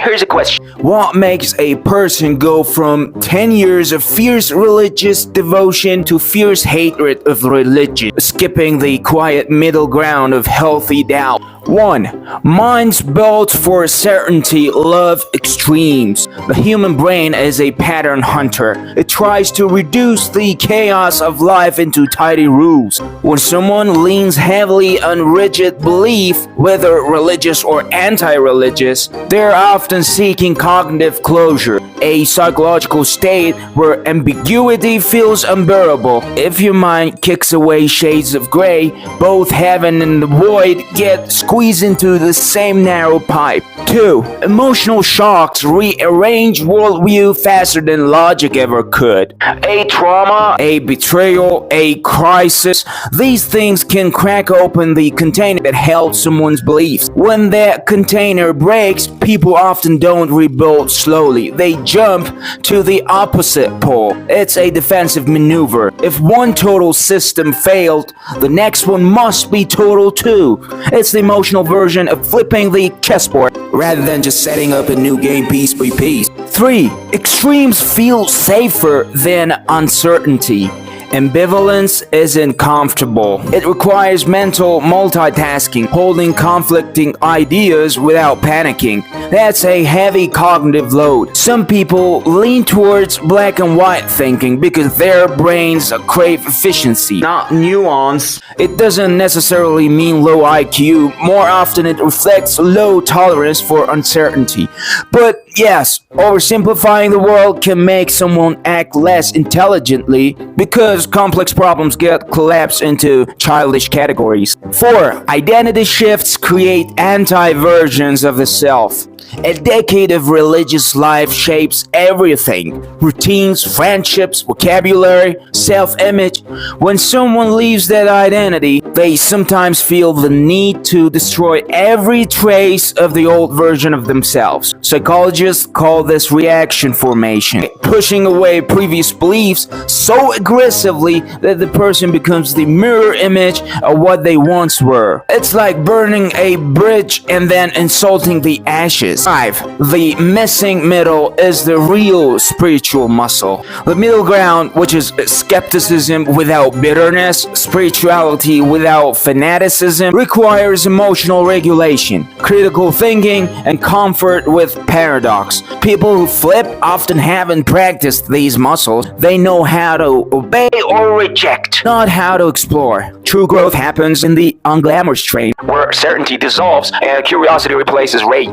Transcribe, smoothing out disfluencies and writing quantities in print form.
Here's a question. What makes a person go from 10 years of fierce religious devotion to fierce hatred of religion, skipping the quiet middle ground of healthy doubt? 1. Minds built for certainty love extremes. The human brain is a pattern hunter. It tries to reduce the chaos of life into tidy rules. When someone leans heavily on rigid belief, whether religious or anti-religious, they're often seeking cognitive closure, a psychological state where ambiguity feels unbearable. If your mind kicks away shades of gray, both heaven and the void get squeezed into the same narrow pipe. 2. Emotional shocks rearrange worldview faster than logic ever could. A trauma, a betrayal, a crisis, these things can crack open the container that held someone's beliefs. When that container breaks, people often don't rebuild slowly. They jump to the opposite pole. It's a defensive maneuver. If one total system failed, the next one must be total too. It's the emotional version of flipping the chessboard rather than just setting up a new game piece by piece. 3. Extremes feel safer than uncertainty. Ambivalence isn't comfortable. It requires mental multitasking, holding conflicting ideas without panicking. That's a heavy cognitive load. Some people lean towards black and white thinking because their brains crave efficiency, not nuance. It doesn't necessarily mean low IQ. More often it reflects low tolerance for uncertainty. But yes, oversimplifying the world can make someone act less intelligently because complex problems get collapsed into childish categories. 4. Identity shifts create anti-versions of the self. A decade of religious life shapes everything. Routines, friendships, vocabulary, self-image. When someone leaves that identity, they sometimes feel the need to destroy every trace of the old version of themselves. Psychologists call this reaction formation, pushing away previous beliefs so aggressively that the person becomes the mirror image of what they once were. It's like burning a bridge and then insulting the ashes. 5. The missing middle is the real spiritual muscle. The middle ground, which is skepticism without bitterness, spirituality without fanaticism, requires emotional regulation, critical thinking, and comfort with paradox. People who flip often haven't practiced these muscles. They know how to obey or reject, not how to explore. True growth happens in the unglamorous train, Where certainty dissolves and curiosity replaces rage.